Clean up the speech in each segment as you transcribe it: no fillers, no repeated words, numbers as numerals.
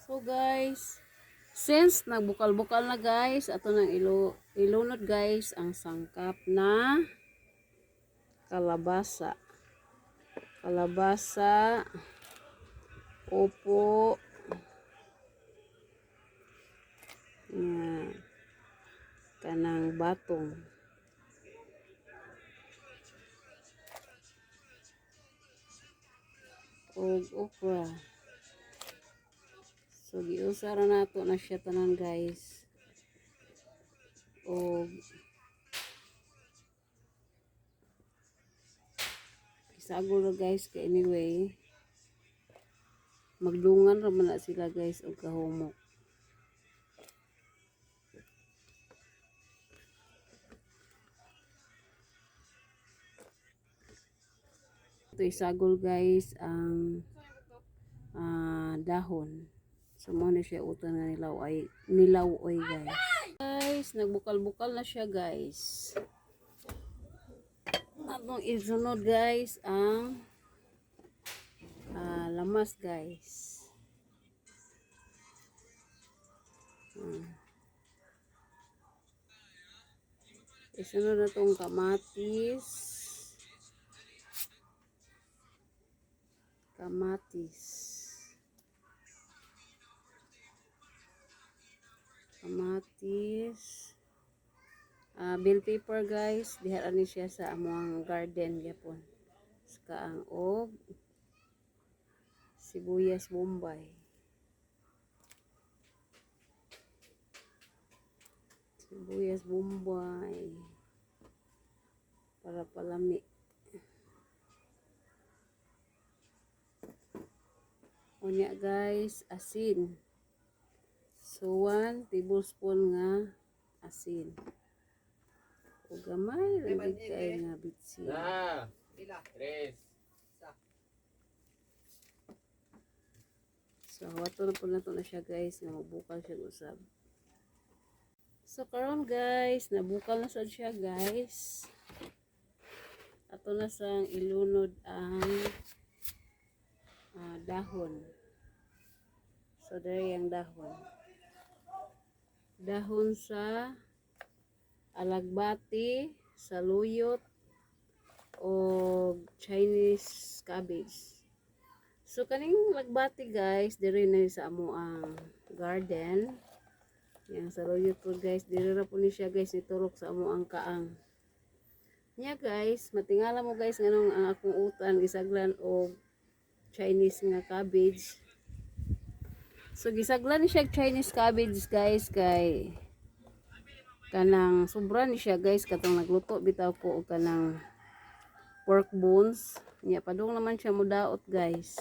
So guys, since nagbukal-bukal na guys, ato nang ilunod guys ang sangkap na kalabasa. Kalabasa, upo, yan, kanang batong. Og okra. So giusara nato na siya tanan guys. Og isagol na guys kay anyway magdungan ra man na sila guys og kahumok. Ito isagol guys ang dahon. So mo na siya utan nga nilaw-oy guys. Guys, nagbukal-bukal na siya guys. Atong isunod guys ang lamas guys. Isunod na tong kamatis. Bell pepper guys, diha ni siya sa among garden gyapon. Saka ang og sibuyas bombay. Para palami. Unya guys, asin. So 1 tablespoon nga asin. O gamay lang kay nga bitsin. So wato na to na siya guys, nga mabukal siya usab. So karon guys, nabukal na sad siya guys. Ato na sang ilunod ang dahon. So there yung dahon. Dahon sa alagbati, saluyot, o Chinese cabbage. So kaning lagbati guys, diri na sa amo ang garden. Yang saluyot po guys, diri ra po ni siya guys iturok sa amo ang kaang. Nya guys, matingala mo guys nganong ang akong utan gisaglan og Chinese nga cabbage. So gisaglan ni siya Chinese cabbage guys kay kanang sobra ni siya guys katong nagluto bitaw ko og kanang pork bones. Nya padung naman siya mudaot guys.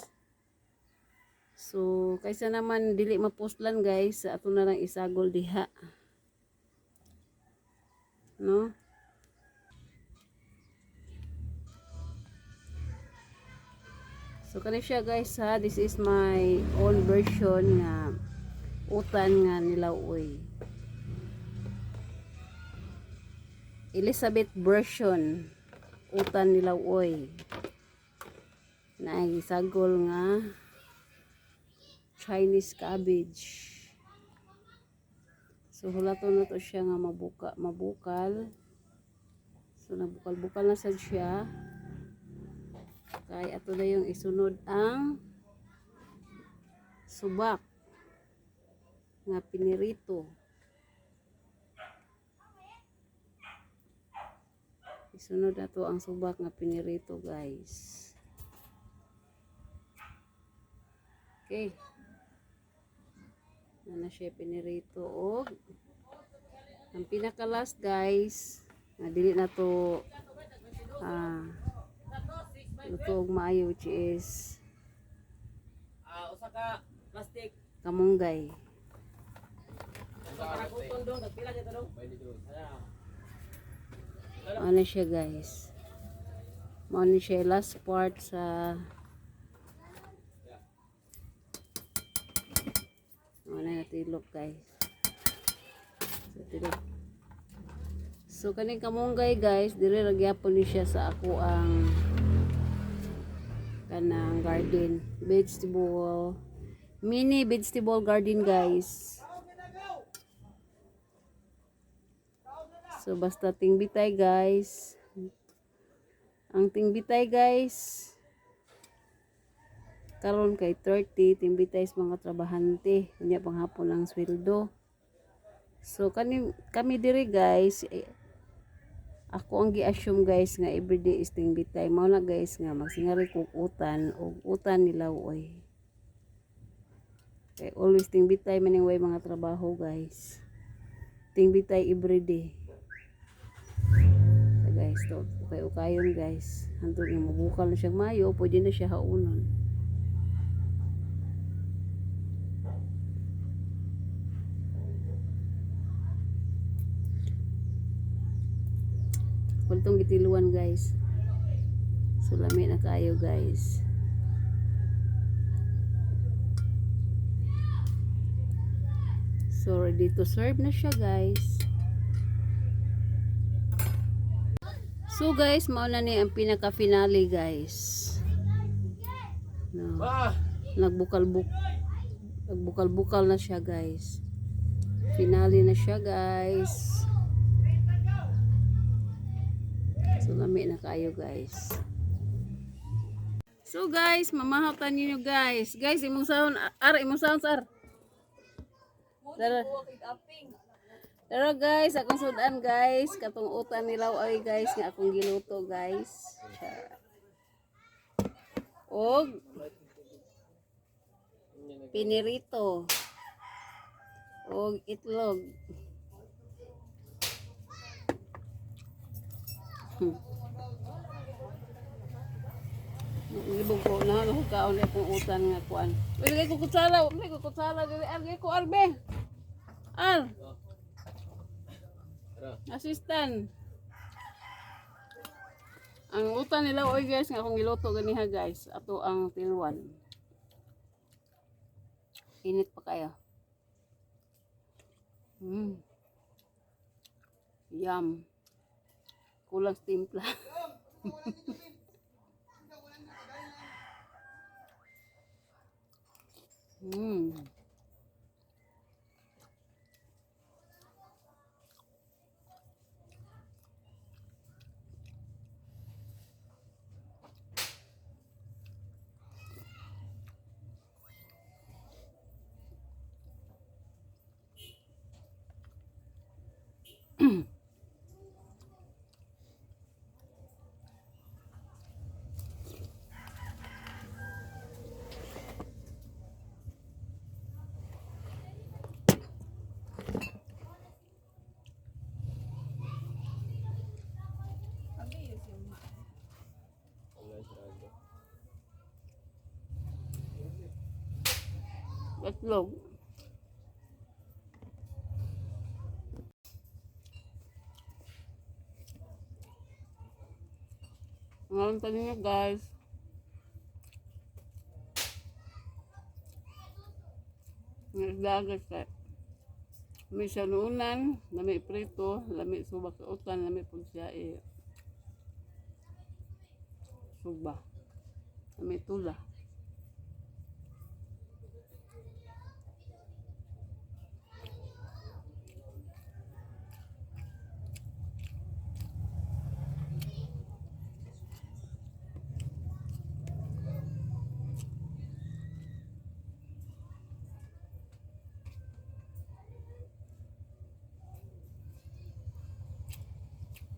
So kaysa naman dili mapustlan guys, ato na lang isagol diha. No? So kani siya guys ha, this is my own version nga utan nga nilaw-oy. Elizabeth version utan nilaw-oy. Na isagol nga Chinese cabbage. So hulaton na to siya nga mabukal. So nabukal-bukal na sad siya. Kay ato na yung isunod ang subak nga pinirito. Isunod na to ang subak nga pinirito guys. Okay. Na siya pinirito og ang pinaka last guys na dili na to luto og maayo which is usa ka plastic kamunggay. Ano siya guys, ano siya last part sa natilok guys. So kaning kamunggay guys, dili ra gyapon ni siya sa ako ang kanang garden vegetable Mini vegetable garden, guys. So, basta tingbitay, guys. Ang tingbitay, guys, karon kay 30, tingbitay sa mga trabahante. Kanya panghapon ang sweldo. So, kami diri, guys, ako ang gi-assume, guys, nga everyday is tingbitay. Mao na, guys, nga magsingari kog utan o utan nila oy. Kay always tingbitay man way mga trabaho, guys. Tingbitay everyday. So, guys, to ukayon, guys. Hantod nga mabukal na siya mayo, pwede na siya haunon. Kultong gitiluan, guys. Sulami na kayo, guys. So, ready to serve na siya, guys. So, guys, mauna ni ang pinaka-finale, guys. No. Nagbukal-bukal na siya, guys. Finale na siya, guys. So, lami na kayo, guys. So, guys, mamahatan niyo, guys. Guys, imong sound, sir. Pero guys, akong sudan, guys. Katong utan nilaw ay, guys, nga akong giluto, guys. Og pinirito. Og itlog. Libog ko na kaon akong utan nga kuan. Ilagay ko kutsara, dili argay ko arbe. Assistant. Ang utan nila oy, guys, nga akong giluto ganiha, guys. Ato ang tilwan. Init pa kayo. Yum. Kulang timpla. Itlog. Ngayon pa ninyo, guys. Nagdagas ka. May sanunan, lami prito, lami subak sa utan, lami pugsyae. Suba. Lami tula.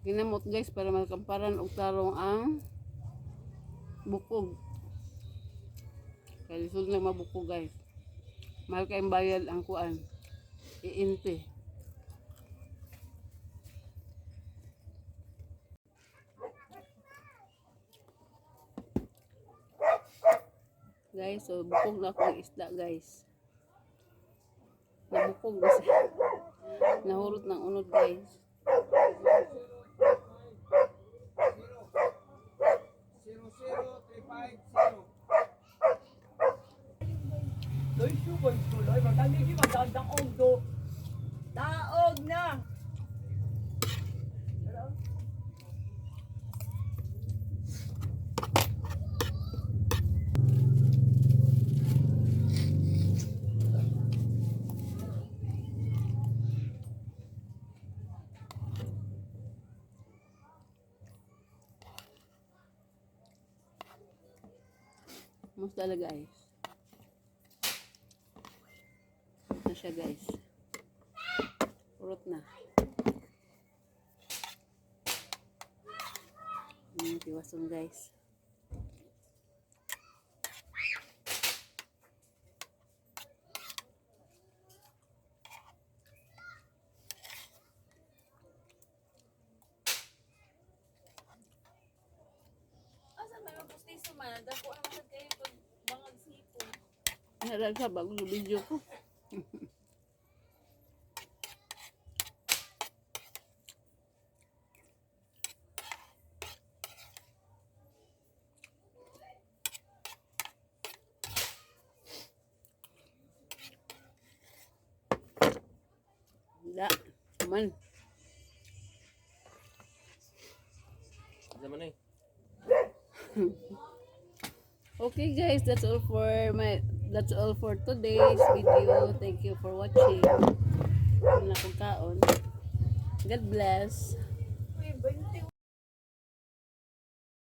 Ginamot, guys, para magkamparan og tarong ang bukog. Kaya lisod na mabukog, guys. Mahal kayong bayad ang kuan. Iinti. Guys, so bukog na akong isda, guys. Nabukog kasi. Nahurot ng unod, guys. Loy sugon tuloy, magkami di magandang ogdo. Taog na. Mas talaga guys. Purot na siya guys. Purot na. Tiwason guys. Asa may mapustiso man, dako ang masad kayo pag bangag sipo. Nalagsa bago sa video ko. Da, man. Zaman eh. Okay guys, that's all for today's video. Thank you for watching. Wala akong kaon. God bless. Uy, 20